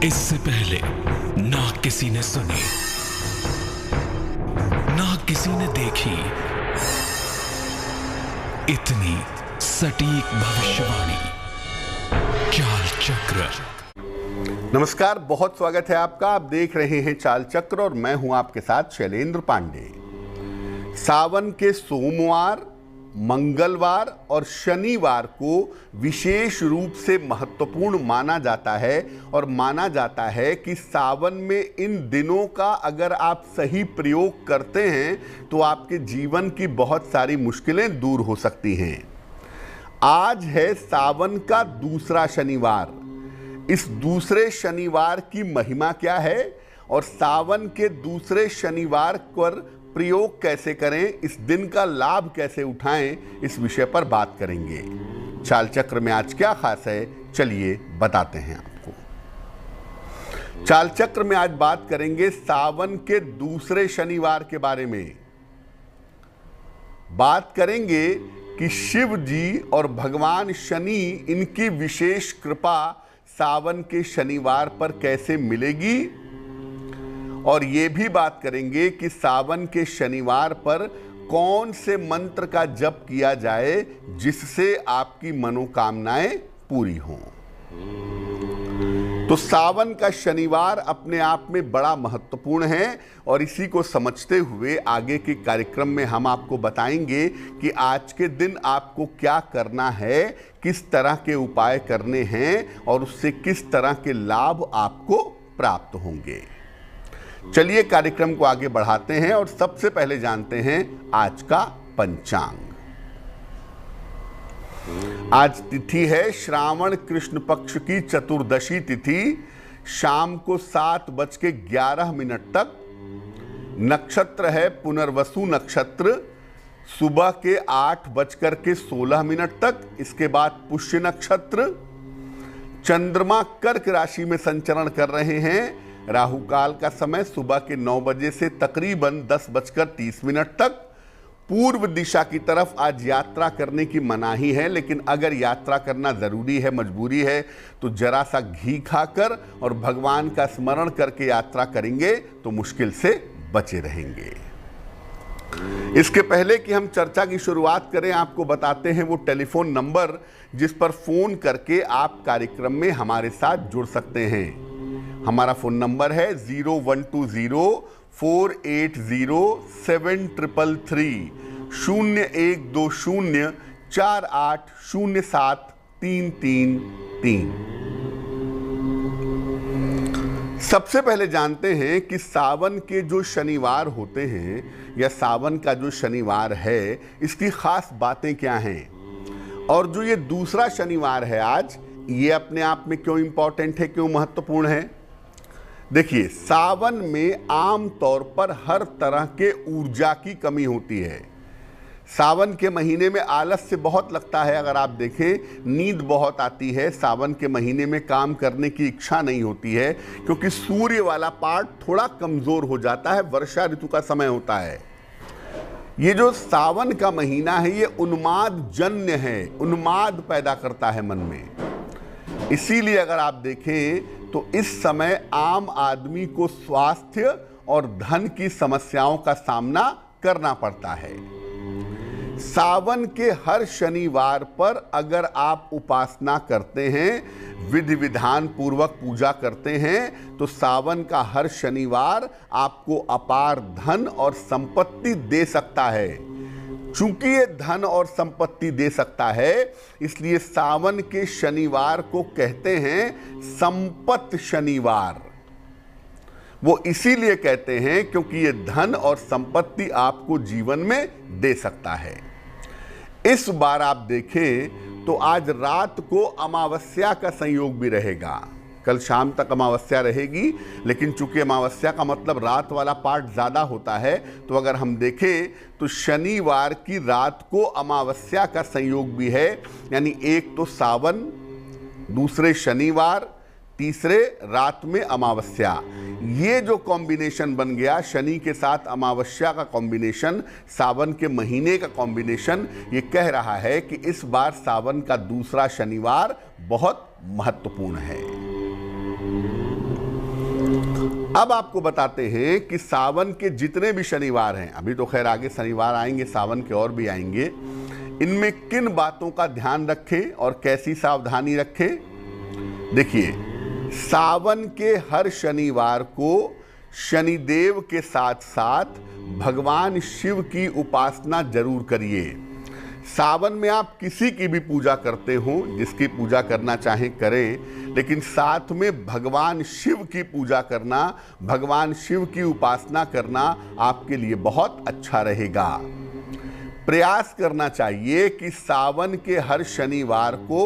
इससे पहले ना किसी ने सुनी, ना किसी ने देखी इतनी सटीक भविष्यवाणी। चाल चक्र। नमस्कार, बहुत स्वागत है आपका। आप देख रहे हैं चाल चक्र और मैं हूं आपके साथ शैलेंद्र पांडे। सावन के सोमवार, मंगलवार और शनिवार को विशेष रूप से महत्वपूर्ण माना जाता है और माना जाता है कि सावन में इन दिनों का अगर आप सही प्रयोग करते हैं तो आपके जीवन की बहुत सारी मुश्किलें दूर हो सकती हैं। आज है सावन का दूसरा शनिवार। इस दूसरे शनिवार की महिमा क्या है और सावन के दूसरे शनिवार पर प्रयोग कैसे करें, इस दिन का लाभ कैसे उठाएं, इस विषय पर बात करेंगे। चाल चक्र में आज क्या खास है, चलिए बताते हैं आपको। चाल चक्र में आज बात करेंगे सावन के दूसरे शनिवार के बारे में। बात करेंगे कि शिव जी और भगवान शनि, इनकी विशेष कृपा सावन के शनिवार पर कैसे मिलेगी, और ये भी बात करेंगे कि सावन के शनिवार पर कौन से मंत्र का जप किया जाए जिससे आपकी मनोकामनाएं पूरी हों। तो सावन का शनिवार अपने आप में बड़ा महत्वपूर्ण है और इसी को समझते हुए आगे के कार्यक्रम में हम आपको बताएंगे कि आज के दिन आपको क्या करना है, किस तरह के उपाय करने हैं और उससे किस तरह के लाभ आपको प्राप्त होंगे। चलिए कार्यक्रम को आगे बढ़ाते हैं और सबसे पहले जानते हैं आज का पंचांग। आज तिथि है श्रावण कृष्ण पक्ष की चतुर्दशी तिथि। शाम को 7:11 तक। नक्षत्र है पुनर्वसु नक्षत्र। सुबह के 8:16 तक। इसके बाद पुष्य नक्षत्र। चंद्रमा कर्क राशि में संचरण कर रहे हैं। राहु काल का समय सुबह के 9 बजे से तकरीबन 10:30 तक। पूर्व दिशा की तरफ आज यात्रा करने की मनाही है, लेकिन अगर यात्रा करना जरूरी है, मजबूरी है, तो जरा सा घी खाकर और भगवान का स्मरण करके यात्रा करेंगे तो मुश्किल से बचे रहेंगे। इसके पहले कि हम चर्चा की शुरुआत करें, आपको बताते हैं वो टेलीफोन नंबर जिस पर फोन करके आप कार्यक्रम में हमारे साथ जुड़ सकते हैं। हमारा फोन नंबर है 0120-480-7333 0120-4807-333। सबसे पहले जानते हैं कि सावन के जो शनिवार होते हैं या सावन का जो शनिवार है, इसकी खास बातें क्या हैं और जो ये दूसरा शनिवार है आज, ये अपने आप में क्यों इंपॉर्टेंट है, क्यों महत्वपूर्ण है। देखिए, सावन में आम तौर पर हर तरह के ऊर्जा की कमी होती है। सावन के महीने में आलस्य बहुत लगता है। अगर आप देखें, नींद बहुत आती है। सावन के महीने में काम करने की इच्छा नहीं होती है क्योंकि सूर्य वाला पार्ट थोड़ा कमजोर हो जाता है। वर्षा ऋतु का समय होता है। ये जो सावन का महीना है, ये उन्माद जन्य है, उन्माद पैदा करता है मन में। इसीलिए अगर आप देखें तो इस समय आम आदमी को स्वास्थ्य और धन की समस्याओं का सामना करना पड़ता है। सावन के हर शनिवार पर अगर आप उपासना करते हैं, विधि विधान पूर्वक पूजा करते हैं, तो सावन का हर शनिवार आपको अपार धन और संपत्ति दे सकता है। चूंकि ये धन और संपत्ति दे सकता है, इसलिए सावन के शनिवार को कहते हैं संपत्ति शनिवार। वो इसीलिए कहते हैं क्योंकि ये धन और संपत्ति आपको जीवन में दे सकता है। इस बार आप देखें तो आज रात को अमावस्या का संयोग भी रहेगा। कल शाम तक अमावस्या रहेगी, लेकिन चूंकि अमावस्या का मतलब रात वाला पार्ट ज़्यादा होता है, तो अगर हम देखें तो शनिवार की रात को अमावस्या का संयोग भी है। यानी एक तो सावन, दूसरे शनिवार, तीसरे रात में अमावस्या। ये जो कॉम्बिनेशन बन गया, शनि के साथ अमावस्या का कॉम्बिनेशन, सावन के महीने का कॉम्बिनेशन, ये कह रहा है कि इस बार सावन का दूसरा शनिवार बहुत महत्वपूर्ण है। अब आपको बताते हैं कि सावन के जितने भी शनिवार हैं, अभी तो खैर आगे शनिवार आएंगे, सावन के और भी आएंगे, इनमें किन बातों का ध्यान रखें और कैसी सावधानी रखें। देखिए, सावन के हर शनिवार को शनिदेव के साथ साथ भगवान शिव की उपासना जरूर करिए। सावन में आप किसी की भी पूजा करते हो, जिसकी पूजा करना चाहें करें, लेकिन साथ में भगवान शिव की पूजा करना, भगवान शिव की उपासना करना आपके लिए बहुत अच्छा रहेगा। प्रयास करना चाहिए कि सावन के हर शनिवार को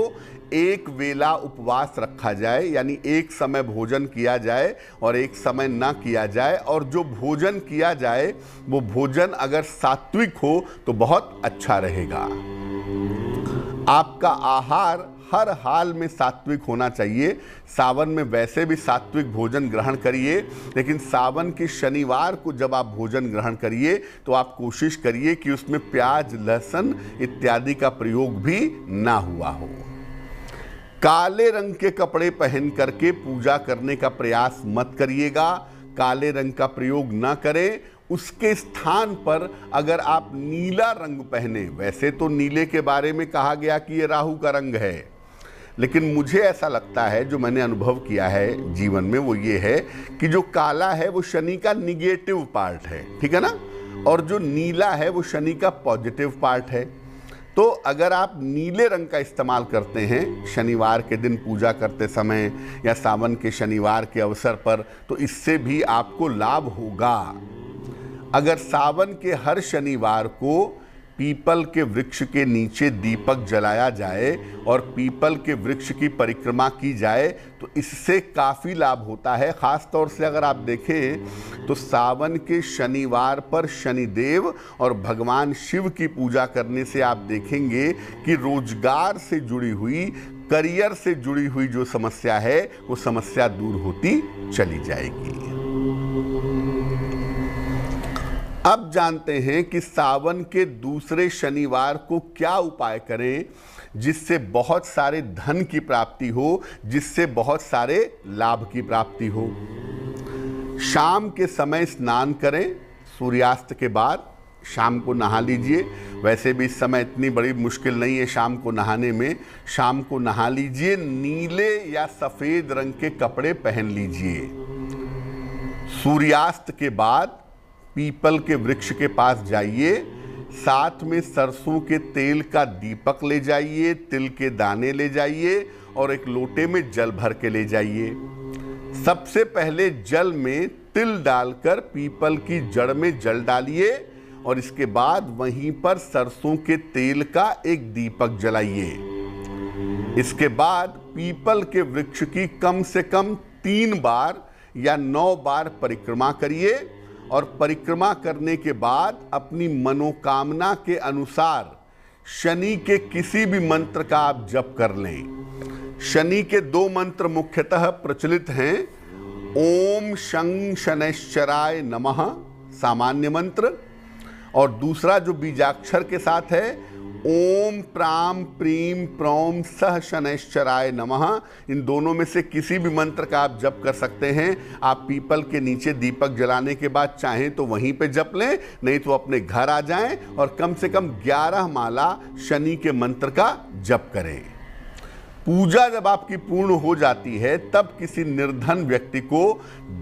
एक वेला उपवास रखा जाए, यानी एक समय भोजन किया जाए और एक समय ना किया जाए, और जो भोजन किया जाए वो भोजन अगर सात्विक हो तो बहुत अच्छा रहेगा। आपका आहार हर हाल में सात्विक होना चाहिए। सावन में वैसे भी सात्विक भोजन ग्रहण करिए, लेकिन सावन के शनिवार को जब आप भोजन ग्रहण करिए तो आप कोशिश करिए कि उसमें प्याज, लहसुन इत्यादि का प्रयोग भी ना हुआ हो। काले रंग के कपड़े पहन करके पूजा करने का प्रयास मत करिएगा। काले रंग का प्रयोग ना करें। उसके स्थान पर अगर आप नीला रंग पहने, वैसे तो नीले के बारे में कहा गया कि ये राहु का रंग है, लेकिन मुझे ऐसा लगता है, जो मैंने अनुभव किया है जीवन में, वो ये है कि जो काला है वो शनि का निगेटिव पार्ट है, ठीक है ना, और जो नीला है वो शनि का पॉजिटिव पार्ट है। तो अगर आप नीले रंग का इस्तेमाल करते हैं शनिवार के दिन पूजा करते समय या सावन के शनिवार के अवसर पर, तो इससे भी आपको लाभ होगा। अगर सावन के हर शनिवार को पीपल के वृक्ष के नीचे दीपक जलाया जाए और पीपल के वृक्ष की परिक्रमा की जाए तो इससे काफ़ी लाभ होता है। ख़ास तौर से अगर आप देखें तो सावन के शनिवार पर शनिदेव और भगवान शिव की पूजा करने से आप देखेंगे कि रोजगार से जुड़ी हुई, करियर से जुड़ी हुई जो समस्या है वो समस्या दूर होती चली जाएगी। अब जानते हैं कि सावन के दूसरे शनिवार को क्या उपाय करें जिससे बहुत सारे धन की प्राप्ति हो, जिससे बहुत सारे लाभ की प्राप्ति हो। शाम के समय स्नान करें, सूर्यास्त के बाद शाम को नहा लीजिए। वैसे भी इस समय इतनी बड़ी मुश्किल नहीं है शाम को नहाने में। शाम को नहा लीजिए, नीले या सफ़ेद रंग के कपड़े पहन लीजिए। सूर्यास्त के बाद पीपल के वृक्ष के पास जाइए, साथ में सरसों के तेल का दीपक ले जाइए, तिल के दाने ले जाइए और एक लोटे में जल भर के ले जाइए। सबसे पहले जल में तिल डालकर पीपल की जड़ में जल डालिए और इसके बाद वहीं पर सरसों के तेल का एक दीपक जलाइए। इसके बाद पीपल के वृक्ष की कम से कम 3 बार या 9 बार परिक्रमा करिए और परिक्रमा करने के बाद अपनी मनोकामना के अनुसार शनि के किसी भी मंत्र का आप जप कर लें। शनि के 2 मंत्र मुख्यतः प्रचलित हैं। ओम शं शनैश्चराय नमः सामान्य मंत्र, और दूसरा जो बीजाक्षर के साथ है ओम प्राम प्रीम प्रौम सह शनैश्चराय नमः। इन दोनों में से किसी भी मंत्र का आप जप कर सकते हैं। आप पीपल के नीचे दीपक जलाने के बाद चाहें तो वहीं पे जप लें, नहीं तो अपने घर आ जाएं और कम से कम 11 माला शनि के मंत्र का जप करें। पूजा जब आपकी पूर्ण हो जाती है तब किसी निर्धन व्यक्ति को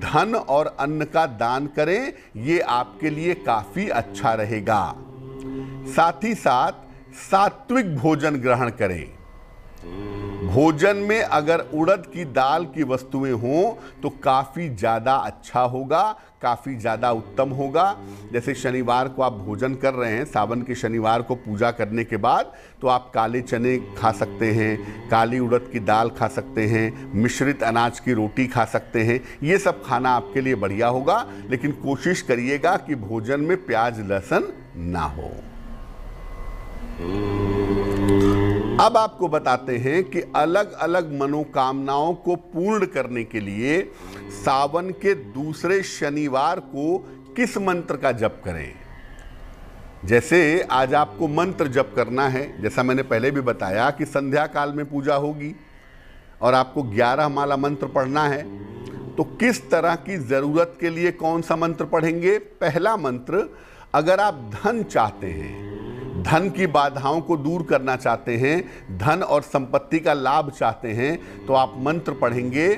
धन और अन्न का दान करें, ये आपके लिए काफ़ी अच्छा रहेगा। साथ ही साथ सात्विक भोजन ग्रहण करें। भोजन में अगर उड़द की दाल की वस्तुएं हों तो काफ़ी ज़्यादा अच्छा होगा, काफ़ी ज़्यादा उत्तम होगा। जैसे शनिवार को आप भोजन कर रहे हैं, सावन के शनिवार को पूजा करने के बाद, तो आप काले चने खा सकते हैं, काली उड़द की दाल खा सकते हैं, मिश्रित अनाज की रोटी खा सकते हैं। ये सब खाना आपके लिए बढ़िया होगा, लेकिन कोशिश करिएगा कि भोजन में प्याज लहसुन ना हो। अब आपको बताते हैं कि अलग अलग मनोकामनाओं को पूर्ण करने के लिए सावन के दूसरे शनिवार को किस मंत्र का जप करें। जैसे आज आपको मंत्र जप करना है, जैसा मैंने पहले भी बताया कि संध्या काल में पूजा होगी और आपको 11 माला मंत्र पढ़ना है, तो किस तरह की ज़रूरत के लिए कौन सा मंत्र पढ़ेंगे? पहला मंत्र, अगर आप धन चाहते हैं, धन की बाधाओं को दूर करना चाहते हैं, धन और संपत्ति का लाभ चाहते हैं, तो आप मंत्र पढ़ेंगे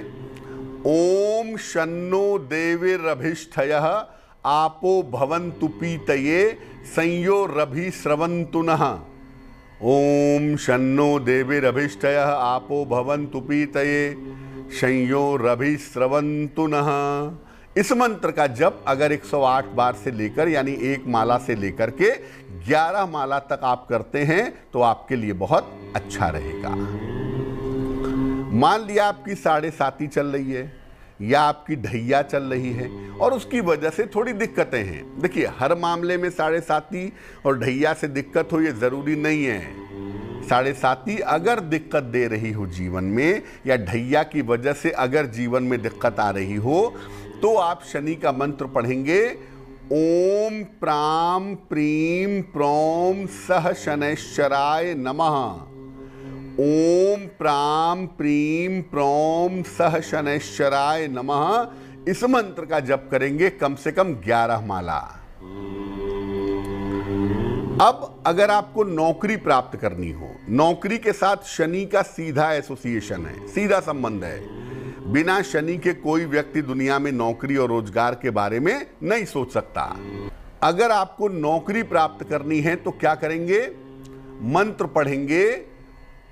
ओम शन्नो देवीरभिष्ठयः आपो भवन्तु पीतये संयोरभि स्रवन्तुनः। ओम शन्नो देवीरभिष्ठयः आपो भवन्तु पीतये संयोरभि स्रवन्तुनः। इस मंत्र का जप अगर 108 बार से लेकर यानी एक माला से लेकर के 11 माला तक आप करते हैं तो आपके लिए बहुत अच्छा रहेगा। मान लिया आपकी 7.5 चल रही है या आपकी ढैया चल रही है और उसकी वजह से थोड़ी दिक्कतें हैं। देखिए, हर मामले में 7.5 और ढैया से दिक्कत हो ये ज़रूरी नहीं है। 7.5 अगर दिक्कत दे रही हो जीवन में या ढैया की वजह से अगर जीवन में दिक्कत आ रही हो तो आप शनि का मंत्र पढ़ेंगे ओम प्राम प्रीम प्रोम सह शनैश्चराय नमः। ओम प्राम प्रीम प्रोम सह शनैश्चराय नमः। इस मंत्र का जप करेंगे कम से कम 11 माला। अब अगर आपको नौकरी प्राप्त करनी हो, नौकरी के साथ शनि का सीधा एसोसिएशन है, सीधा संबंध है। बिना शनि के कोई व्यक्ति दुनिया में नौकरी और रोजगार के बारे में नहीं सोच सकता। अगर आपको नौकरी प्राप्त करनी है तो क्या करेंगे? मंत्र पढ़ेंगे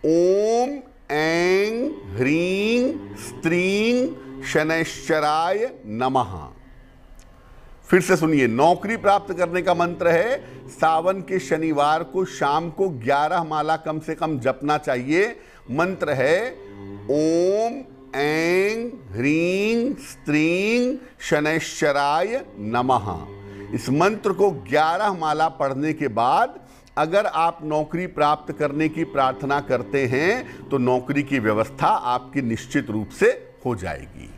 ओम ऐं ह्रीं स्त्रीं शनैश्चराय नमः। फिर से सुनिए, नौकरी प्राप्त करने का मंत्र है, सावन के शनिवार को शाम को 11 माला कम से कम जपना चाहिए। मंत्र है ओम ऐं ह्रीं स्त्रीं शनैश्चराय नमः। इस मंत्र को 11 माला पढ़ने के बाद अगर आप नौकरी प्राप्त करने की प्रार्थना करते हैं तो नौकरी की व्यवस्था आपकी निश्चित रूप से हो जाएगी।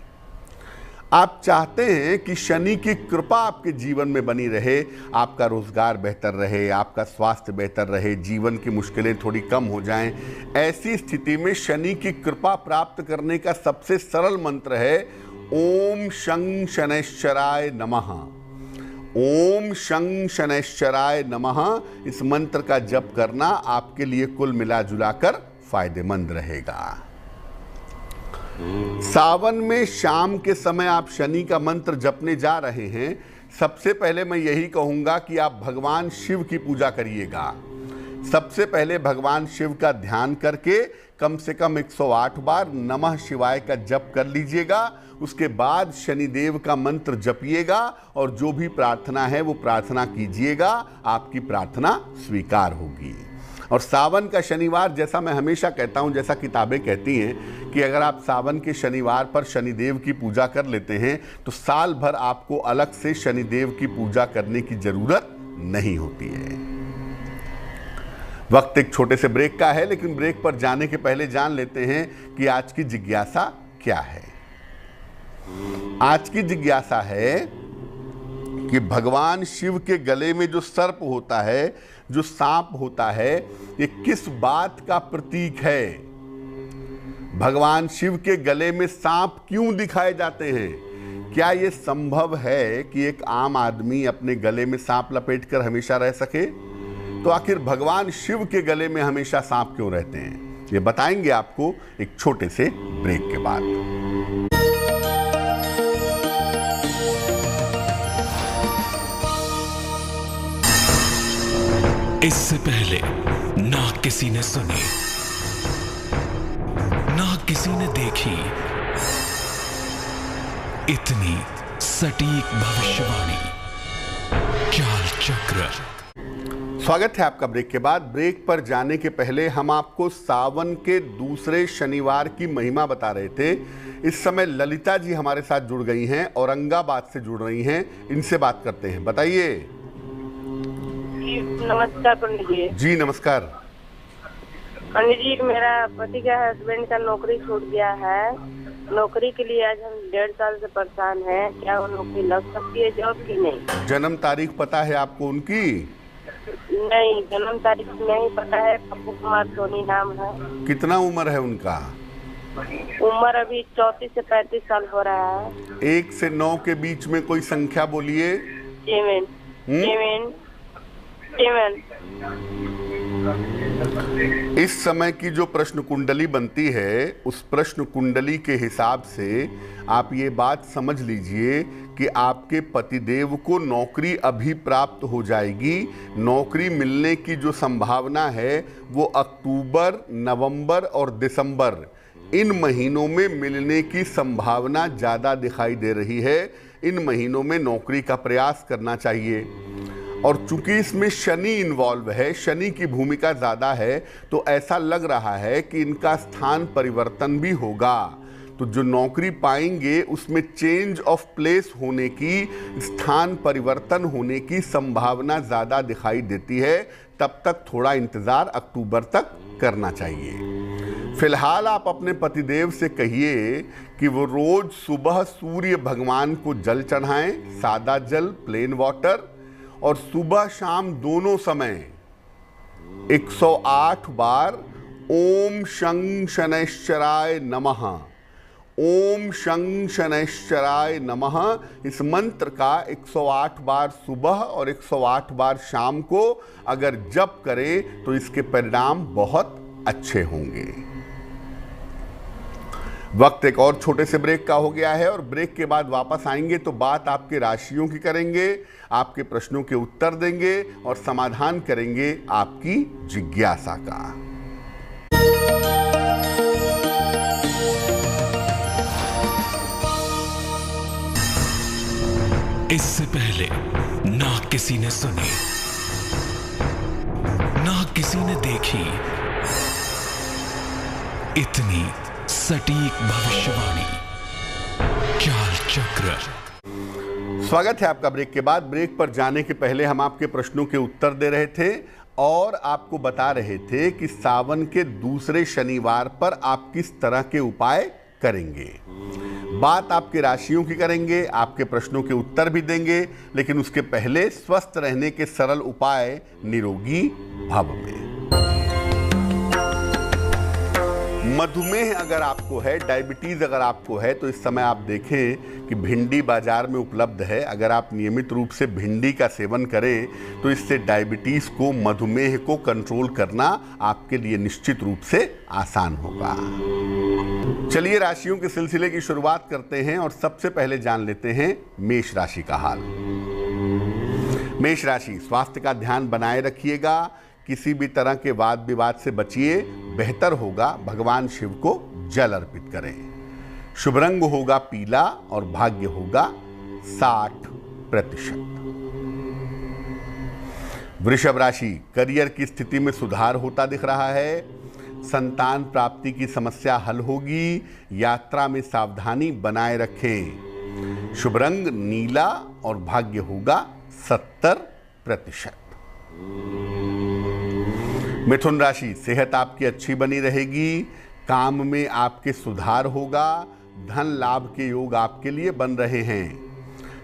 आप चाहते हैं कि शनि की कृपा आपके जीवन में बनी रहे, आपका रोजगार बेहतर रहे, आपका स्वास्थ्य बेहतर रहे, जीवन की मुश्किलें थोड़ी कम हो जाएं। ऐसी स्थिति में शनि की कृपा प्राप्त करने का सबसे सरल मंत्र है ओम शं शनैश्चराय नमः। ओम शं शनैश्चराय नमः। इस मंत्र का जप करना आपके लिए कुल मिला जुलाकर फायदेमंद रहेगा। सावन में शाम के समय आप शनि का मंत्र जपने जा रहे हैं, सबसे पहले मैं यही कहूंगा कि आप भगवान शिव की पूजा करिएगा। सबसे पहले भगवान शिव का ध्यान करके कम से कम 108 बार नमः शिवाय का जप कर लीजिएगा। उसके बाद शनिदेव का मंत्र जपिएगा और जो भी प्रार्थना है वो प्रार्थना कीजिएगा, आपकी प्रार्थना स्वीकार होगी। और सावन का शनिवार, जैसा मैं हमेशा कहता हूं, जैसा किताबें कहती हैं कि अगर आप सावन के शनिवार पर शनिदेव की पूजा कर लेते हैं तो साल भर आपको अलग से शनिदेव की पूजा करने की जरूरत नहीं होती है। वक्त एक छोटे से ब्रेक का है, लेकिन ब्रेक पर जाने के पहले जान लेते हैं कि आज की जिज्ञासा क्या है। आज की जिज्ञासा है कि भगवान शिव के गले में जो सर्प होता है, जो सांप होता है, ये किस बात का प्रतीक है? भगवान शिव के गले में सांप क्यों दिखाए जाते हैं? क्या यह संभव है कि एक आम आदमी अपने गले में सांप लपेटकर हमेशा रह सके? तो आखिर भगवान शिव के गले में हमेशा सांप क्यों रहते हैं? ये बताएंगे आपको एक छोटे से ब्रेक के बाद। इससे पहले ना किसी ने सुनी, ना किसी ने देखी इतनी सटीक भविष्यवाणी। चाल चक्र। स्वागत है आपका ब्रेक के बाद। ब्रेक पर जाने के पहले हम आपको सावन के दूसरे शनिवार की महिमा बता रहे थे। इस समय ललिता जी हमारे साथ जुड़ गई हैं, औरंगाबाद से जुड़ रही हैं। इनसे बात करते हैं। बताइए। नमस्कार पंडित जी। जी नमस्कार। पंडित जी, मेरा पति का हस्बैंड का नौकरी छूट गया है। नौकरी के लिए आज हम 1.5 साल से परेशान हैं। क्या वो नौकरी लग सकती है जॉब की नहीं? जन्म तारीख पता है आपको उनकी? नहीं, जन्म तारीख नहीं पता है। पप्पू कुमार सोनी नाम है। कितना उम्र है उनका? उम्र अभी 34 से 35 साल हो रहा है। 1 से 9 के बीच में कोई संख्या बोलिए। 7 7 7। इस समय की जो प्रश्न कुंडली बनती है उस प्रश्न कुंडली के हिसाब से आप ये बात समझ लीजिए कि आपके पतिदेव को नौकरी अभी प्राप्त हो जाएगी। नौकरी मिलने की जो संभावना है वो अक्टूबर, नवंबर और दिसंबर इन महीनों में मिलने की संभावना ज़्यादा दिखाई दे रही है। इन महीनों में नौकरी का प्रयास करना चाहिए। और चूंकि इसमें शनि इन्वॉल्व है, शनि की भूमिका ज़्यादा है, तो ऐसा लग रहा है कि इनका स्थान परिवर्तन भी होगा। तो जो नौकरी पाएंगे उसमें चेंज ऑफ प्लेस होने की, स्थान परिवर्तन होने की संभावना ज़्यादा दिखाई देती है। तब तक थोड़ा इंतज़ार अक्टूबर तक करना चाहिए। फिलहाल आप अपने पतिदेव से कहिए कि वो रोज़ सुबह सूर्य भगवान को जल चढ़ाएं, सादा जल, प्लेन वाटर, और सुबह शाम दोनों समय 108 बार ओम शं शनैश्चराय नमः, ओम शं शनैश्चराय नमः इस मंत्र का 108 बार सुबह और 108 बार शाम को अगर जप करें तो इसके परिणाम बहुत अच्छे होंगे। वक्त एक और छोटे से ब्रेक का हो गया है और ब्रेक के बाद वापस आएंगे तो बात आपके राशियों की करेंगे, आपके प्रश्नों के उत्तर देंगे और समाधान करेंगे आपकी जिज्ञासा का। इससे पहले ना किसी ने सुनी, ना किसी ने देखी इतनी सटीक भविष्यवाणी। चाल चक्र। स्वागत है आपका ब्रेक के बाद। ब्रेक पर जाने के पहले हम आपके प्रश्नों के उत्तर दे रहे थे और आपको बता रहे थे कि सावन के दूसरे शनिवार पर आप किस तरह के उपाय करेंगे। बात आपके राशियों की करेंगे, आपके प्रश्नों के उत्तर भी देंगे, लेकिन उसके पहले स्वस्थ रहने के सरल उपाय निरोगी भव में। मधुमेह अगर आपको है, डायबिटीज़ अगर आपको है, तो इस समय आप देखें कि भिंडी बाजार में उपलब्ध है। अगर आप नियमित रूप से भिंडी का सेवन करें तो इससे डायबिटीज़ को, मधुमेह को कंट्रोल करना आपके लिए निश्चित रूप से आसान होगा। चलिए राशियों के सिलसिले की शुरुआत करते हैं और सबसे पहले जान लेते हैं मेष राशि का हाल। मेष राशि, स्वास्थ्य का ध्यान बनाए रखिएगा। किसी भी तरह के वाद विवाद से बचिए। बेहतर होगा भगवान शिव को जल अर्पित करें। शुभ रंग होगा पीला और भाग्य होगा 60%। वृषभ राशि, करियर की स्थिति में सुधार होता दिख रहा है। संतान प्राप्ति की समस्या हल होगी। यात्रा में सावधानी बनाए रखें। शुभ रंग नीला और भाग्य होगा 70%। मिथुन राशि, सेहत आपकी अच्छी बनी रहेगी। काम में आपके सुधार होगा। धन लाभ के योग आपके लिए बन रहे हैं।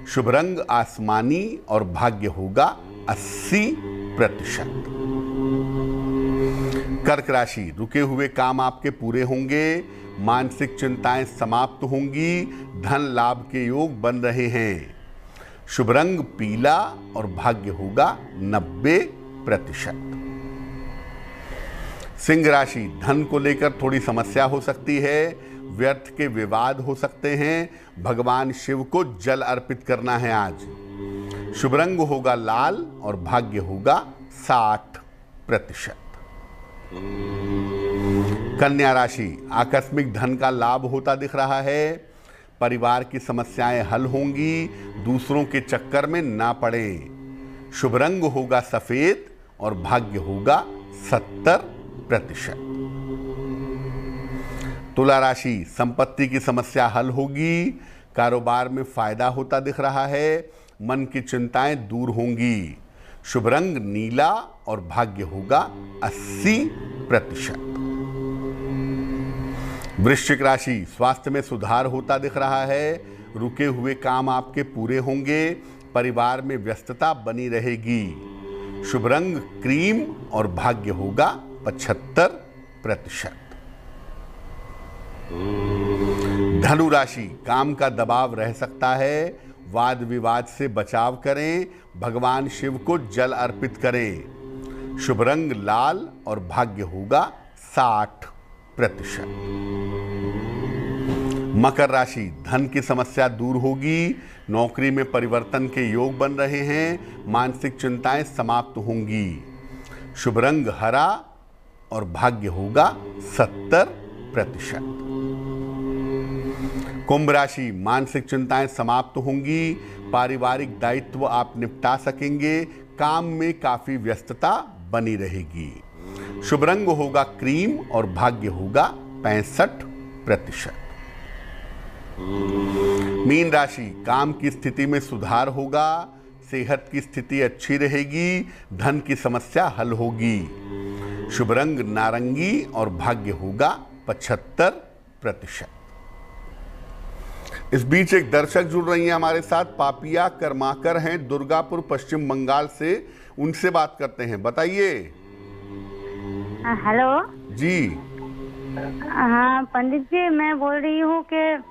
शुभ रंग आसमानी और भाग्य होगा 80%। कर्क राशि, रुके हुए काम आपके पूरे होंगे। मानसिक चिंताएं समाप्त होंगी। धन लाभ के योग बन रहे हैं। शुभ रंग पीला और भाग्य होगा 90%। सिंह राशि, धन को लेकर थोड़ी समस्या हो सकती है। व्यर्थ के विवाद हो सकते हैं। भगवान शिव को जल अर्पित करना है आज। शुभ रंग होगा लाल और भाग्य होगा 60%। कन्या राशि, आकस्मिक धन का लाभ होता दिख रहा है। परिवार की समस्याएं हल होंगी। दूसरों के चक्कर में ना पड़ें। शुभ रंग होगा सफेद और भाग्य होगा 70%। तुला राशि, संपत्ति की समस्या हल होगी। कारोबार में फायदा होता दिख रहा है। मन की चिंताएं दूर होंगी। शुभ रंग नीला और भाग्य होगा 80%। वृश्चिक राशि, स्वास्थ्य में सुधार होता दिख रहा है। रुके हुए काम आपके पूरे होंगे। परिवार में व्यस्तता बनी रहेगी। शुभ रंग क्रीम और भाग्य होगा 75%। धनु राशि, काम का दबाव रह सकता है, वाद विवाद से बचाव करें, भगवान शिव को जल अर्पित करें। शुभ रंग लाल और भाग्य होगा 60%। मकर राशि, धन की समस्या दूर होगी, नौकरी में परिवर्तन के योग बन रहे हैं, मानसिक चिंताएं समाप्त होंगी। शुभ रंग हरा और भाग्य होगा 70%। कुंभ राशि, मानसिक चिंताएं समाप्त होंगी, पारिवारिक दायित्व आप निपटा सकेंगे, काम में काफी व्यस्तता बनी रहेगी। शुभ रंग होगा क्रीम और भाग्य होगा 65%। मीन राशि, काम की स्थिति में सुधार होगा, सेहत की स्थिति अच्छी रहेगी, धन की समस्या हल होगी। शुभ रंग नारंगी और भाग्य होगा 75%। इस बीच एक दर्शक जुड़ रही हैं हमारे साथ, पापिया कर्माकर हैं, दुर्गापुर पश्चिम बंगाल से। उनसे बात करते हैं, बताइए। हेलो जी। हाँ पंडित जी, मैं बोल रही हूँ कि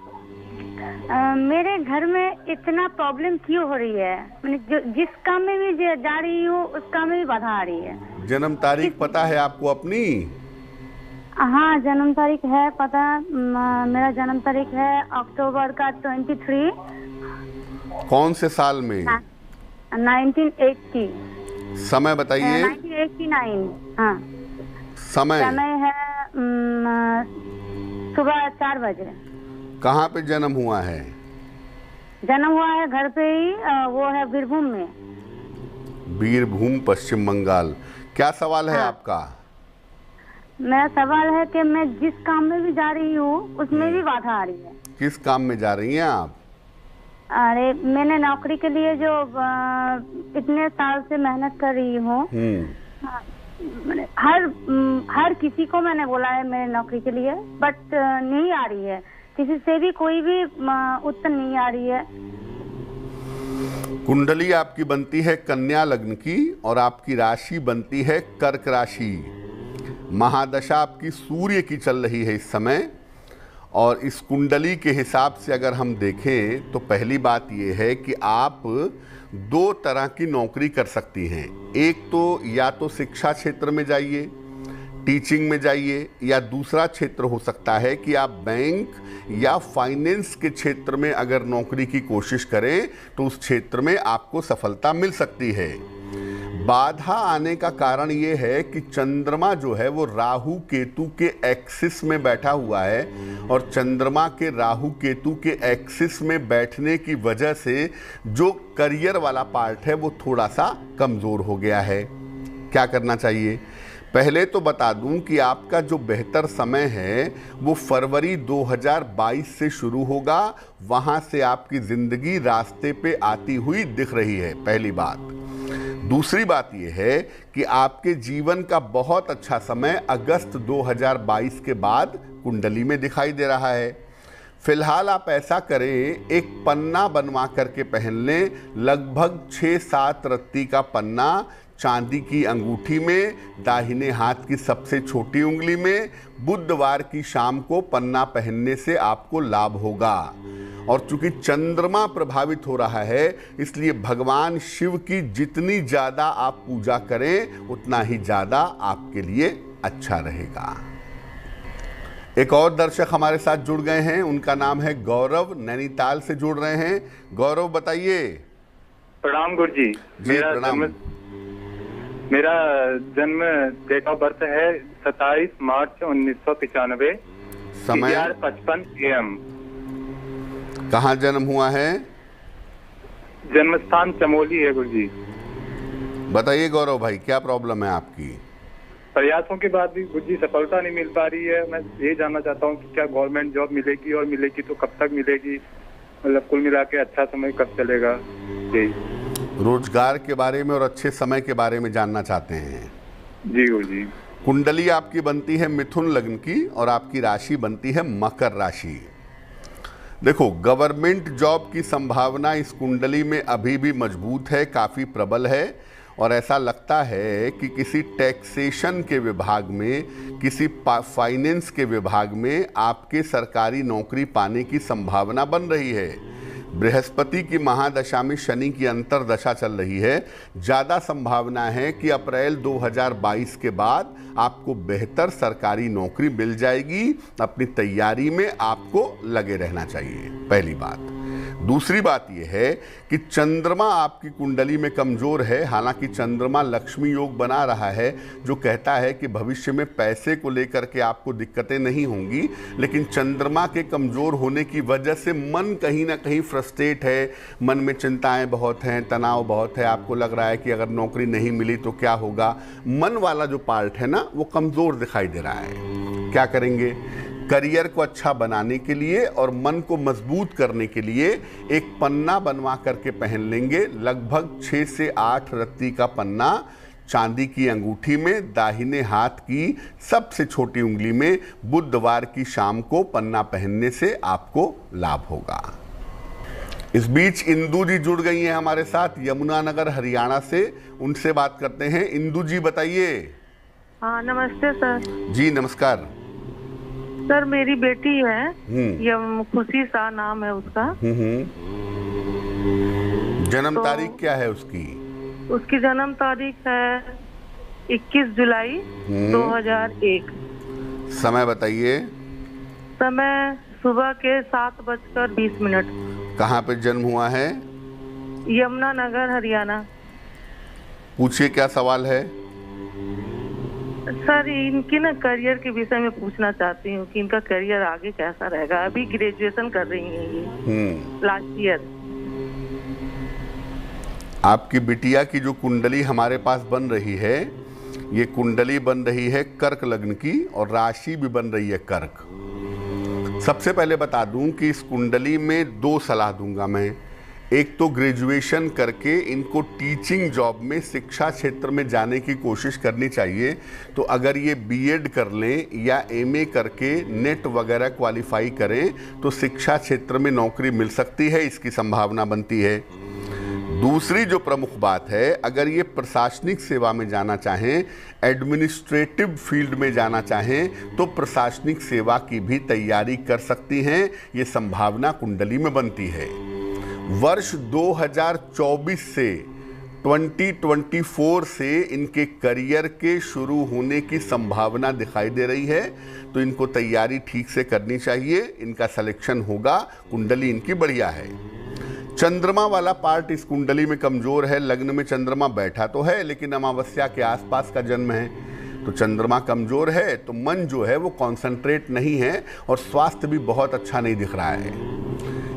मेरे घर में इतना प्रॉब्लम क्यों हो रही है? जिस काम में भी जा रही हूँ उस काम में भी बाधा आ रही है। जन्म तारीख पता है आपको अपनी? हाँ, जन्म तारीख है पता। मेरा जन्म तारीख है अक्टूबर का 23। कौन से साल में? 1980। समय बताइए। 1989। हाँ। समय है सुबह 4 बजे। कहाँ पे जन्म हुआ है? जन्म हुआ है घर पे ही, वो है बीरभूम में। बीरभूम पश्चिम बंगाल। क्या सवाल है आपका? मेरा सवाल है कि मैं जिस काम में भी जा रही हूँ उसमें भी बाधा आ रही है। किस काम में जा रही हैं आप? अरे मैंने नौकरी के लिए जो इतने साल से मेहनत कर रही हूँ, हर किसी को मैंने बोला है मेरे नौकरी के लिए, बट नहीं आ रही है। किसी से भी कोई भी उत्तर नहीं आ रही है। कुंडली आपकी बनती है कन्या लग्न की और आपकी राशि बनती है कर्क राशि। महादशा आपकी सूर्य की चल रही है इस समय, और इस कुंडली के हिसाब से अगर हम देखें तो पहली बात यह है कि आप 2 तरह की नौकरी कर सकती हैं। एक तो या तो शिक्षा क्षेत्र में जाइए, टीचिंग में जाइए, या दूसरा क्षेत्र हो सकता है कि आप बैंक या फाइनेंस के क्षेत्र में अगर नौकरी की कोशिश करें तो उस क्षेत्र में आपको सफलता मिल सकती है। बाधा आने का कारण ये है कि चंद्रमा जो है वो राहु केतु के एक्सिस में बैठा हुआ है, और चंद्रमा के राहु केतु के एक्सिस में बैठने की वजह से जो करियर वाला पार्ट है वो थोड़ा सा कमज़ोर हो गया है। क्या करना चाहिए? पहले तो बता दूं कि आपका जो बेहतर समय है वो फरवरी 2022 से शुरू होगा। वहाँ से आपकी ज़िंदगी रास्ते पे आती हुई दिख रही है, पहली बात। दूसरी बात यह है कि आपके जीवन का बहुत अच्छा समय अगस्त 2022 के बाद कुंडली में दिखाई दे रहा है। फिलहाल आप ऐसा करें, एक पन्ना बनवा करके पहन लें, लगभग 6-7 रत्ती का पन्ना, चांदी की अंगूठी में, दाहिने हाथ की सबसे छोटी उंगली में। बुधवार की शाम को पन्ना पहनने से आपको लाभ होगा। और चूंकि चंद्रमा प्रभावित हो रहा है, इसलिए भगवान शिव की जितनी ज़्यादा आप पूजा करें उतना ही ज़्यादा आपके लिए अच्छा रहेगा। एक और दर्शक हमारे साथ जुड़ गए हैं, उनका नाम है गौरव, नैनीताल से जुड़ रहे हैं। गौरव बताइए। प्रणाम गुरु जी। मेरा जन्म डेट ऑफ बर्थ है 27 मार्च 1995, समय 55 AM। कहाँ जन्म हुआ है? जन्म स्थान चमोली है गुरु जी। बताइए गौरव भाई, क्या प्रॉब्लम है आपकी? प्रयासों के बाद भी गुरु जी सफलता नहीं मिल पा रही है। मैं ये जानना चाहता हूँ कि क्या गवर्नमेंट जॉब मिलेगी, और मिलेगी तो कब तक मिलेगी, मतलब कुल मिला के अच्छा समय कब चलेगा जी। रोजगार के बारे में और अच्छे समय के बारे में जानना चाहते हैं? जी गुरु जी। कुंडली आपकी बनती है मिथुन लग्न की और आपकी राशि बनती है मकर राशि। देखो, गवर्नमेंट जॉब की संभावना इस कुंडली में अभी भी मजबूत है, काफ़ी प्रबल है, और ऐसा लगता है कि किसी टैक्सेशन के विभाग में, किसी फाइनेंस के विभाग में आपके सरकारी नौकरी पाने की संभावना बन रही है। बृहस्पति की महादशा में शनि की अंतर्दशा चल रही है। ज़्यादा संभावना है कि अप्रैल 2022 के बाद आपको बेहतर सरकारी नौकरी मिल जाएगी। अपनी तैयारी में आपको लगे रहना चाहिए, पहली बात। दूसरी बात यह है कि चंद्रमा आपकी कुंडली में कमज़ोर है। हालांकि चंद्रमा लक्ष्मी योग बना रहा है, जो कहता है कि भविष्य में पैसे को लेकर के आपको दिक्कतें नहीं होंगी, लेकिन चंद्रमा के कमज़ोर होने की वजह से मन कहीं ना कहीं फ्रस्ट्रेट है। मन में चिंताएं बहुत हैं, तनाव बहुत है। आपको लग रहा है कि अगर नौकरी नहीं मिली तो क्या होगा। मन वाला जो पार्ट है ना, वो कमज़ोर दिखाई दे रहा है। क्या करेंगे? करियर को अच्छा बनाने के लिए और मन को मजबूत करने के लिए एक पन्ना बनवा करके पहन लेंगे। लगभग 6 से 8 रत्ती का पन्ना चांदी की अंगूठी में, दाहिने हाथ की सबसे छोटी उंगली में। बुधवार की शाम को पन्ना पहनने से आपको लाभ होगा। इस बीच इंदू जी जुड़ गई हैं हमारे साथ यमुनानगर हरियाणा से। उनसे बात करते हैं। इंदू जी बताइए। हाँ नमस्ते सर। जी नमस्कार सर, मेरी बेटी है, खुशी शाह नाम है उसका। जन्म तारीख क्या है उसकी? उसकी जन्म तारीख है 21 जुलाई 2001। समय बताइए। समय सुबह के 7:20। कहाँ पे जन्म हुआ है? यमुनानगर हरियाणा। पूछिए क्या सवाल है? सर, इनकी ना करियर के विषय में पूछना चाहती हूँ कि इनका करियर आगे कैसा रहेगा। अभी ग्रेजुएशन कर रही हैं ये, लास्ट ईयर। आपकी बिटिया की जो कुंडली हमारे पास बन रही है, ये कुंडली बन रही है कर्क लग्न की और राशि भी बन रही है कर्क। सबसे पहले बता दूं कि इस कुंडली में 2 सलाह दूंगा मैं। एक तो ग्रेजुएशन करके इनको टीचिंग जॉब में, शिक्षा क्षेत्र में जाने की कोशिश करनी चाहिए। तो अगर ये बीएड कर लें या एमए करके नेट वगैरह क्वालिफाई करें तो शिक्षा क्षेत्र में नौकरी मिल सकती है, इसकी संभावना बनती है। दूसरी जो प्रमुख बात है, अगर ये प्रशासनिक सेवा में जाना चाहें, एडमिनिस्ट्रेटिव फील्ड में जाना चाहें, तो प्रशासनिक सेवा की भी तैयारी कर सकती हैं। ये संभावना कुंडली में बनती है। वर्ष 2024 से 2024 से इनके करियर के शुरू होने की संभावना दिखाई दे रही है। तो इनको तैयारी ठीक से करनी चाहिए, इनका सिलेक्शन होगा। कुंडली इनकी बढ़िया है। चंद्रमा वाला पार्ट इस कुंडली में कमजोर है। लग्न में चंद्रमा बैठा तो है, लेकिन अमावस्या के आसपास का जन्म है, तो चंद्रमा कमजोर है। तो मन जो है वो कॉन्सेंट्रेट नहीं है और स्वास्थ्य भी बहुत अच्छा नहीं दिख रहा है।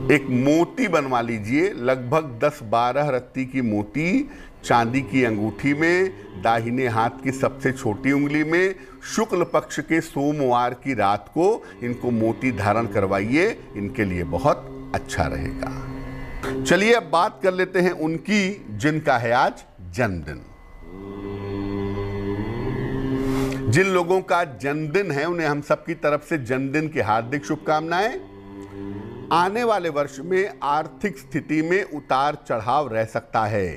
एक मोती बनवा लीजिए, लगभग 10-12 रत्ती की मोती चांदी की अंगूठी में, दाहिने हाथ की सबसे छोटी उंगली में। शुक्ल पक्ष के सोमवार की रात को इनको मोती धारण करवाइए, इनके लिए बहुत अच्छा रहेगा। चलिए अब बात कर लेते हैं उनकी जिनका है आज जन्मदिन। जिन लोगों का जन्मदिन है उन्हें हम सबकी तरफ से जन्मदिन की हार्दिक शुभकामनाएं। आने वाले वर्ष में आर्थिक स्थिति में उतार चढ़ाव रह सकता है।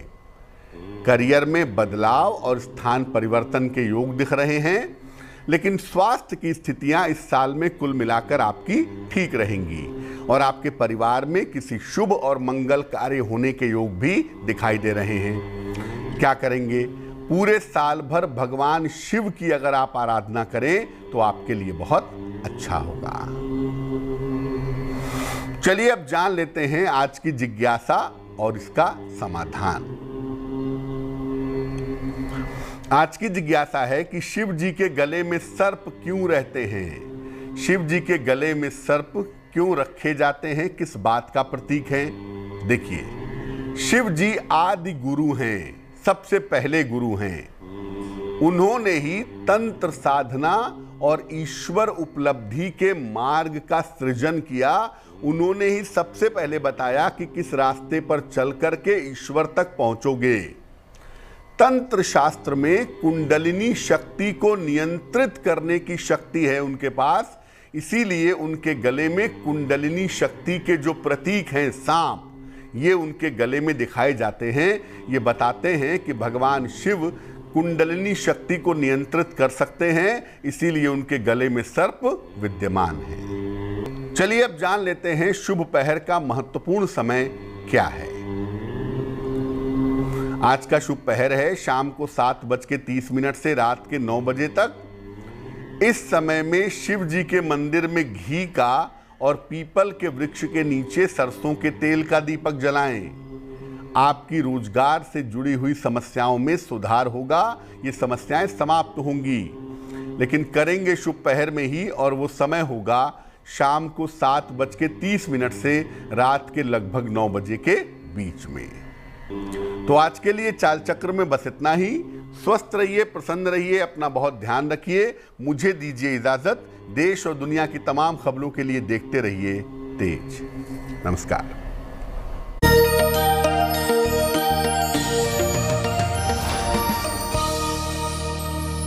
करियर में बदलाव और स्थान परिवर्तन के योग दिख रहे हैं, लेकिन स्वास्थ्य की स्थितियां इस साल में कुल मिलाकर आपकी ठीक रहेंगी और आपके परिवार में किसी शुभ और मंगल कार्य होने के योग भी दिखाई दे रहे हैं। क्या करेंगे? पूरे साल भर भगवान शिव की अगर आप आराधना करें तो आपके लिए बहुत अच्छा होगा। चलिए अब जान लेते हैं आज की जिज्ञासा और इसका समाधान। आज की जिज्ञासा है कि शिव जी के गले में सर्प क्यों रहते हैं? शिव जी के गले में सर्प क्यों रखे जाते हैं? किस बात का प्रतीक है? देखिए, शिव जी आदि गुरु हैं, सबसे पहले गुरु हैं। उन्होंने ही तंत्र साधना और ईश्वर उपलब्धि के मार्ग का सृजन किया। उन्होंने ही सबसे पहले बताया कि किस रास्ते पर चल करके ईश्वर तक पहुंचोगे। तंत्र शास्त्र में कुंडलिनी शक्ति को नियंत्रित करने की शक्ति है उनके पास, इसीलिए उनके गले में कुंडलिनी शक्ति के जो प्रतीक हैं सांप, ये उनके गले में दिखाए जाते हैं। ये बताते हैं कि भगवान शिव कुंडलिनी शक्ति को नियंत्रित कर सकते हैं, इसीलिए उनके गले में सर्प विद्यमान है। चलिए अब जान लेते हैं शुभ पहर का महत्वपूर्ण समय क्या है। आज का शुभ पहर है शाम को 7:30 से रात के 9 बजे तक। इस समय में शिव जी के मंदिर में घी का और पीपल के वृक्ष के नीचे सरसों के तेल का दीपक जलाएं। आपकी रोजगार से जुड़ी हुई समस्याओं में सुधार होगा, ये समस्याएं समाप्त होंगी, लेकिन करेंगे शुभ पहर में ही, और वो समय होगा शाम को 7:30 से रात के लगभग 9 बजे के बीच में। तो आज के लिए चाल चक्र में बस इतना ही। स्वस्थ रहिए, प्रसन्न रहिए, अपना बहुत ध्यान रखिए। मुझे दीजिए इजाजत। देश और दुनिया की तमाम खबरों के लिए देखते रहिए तेज। नमस्कार।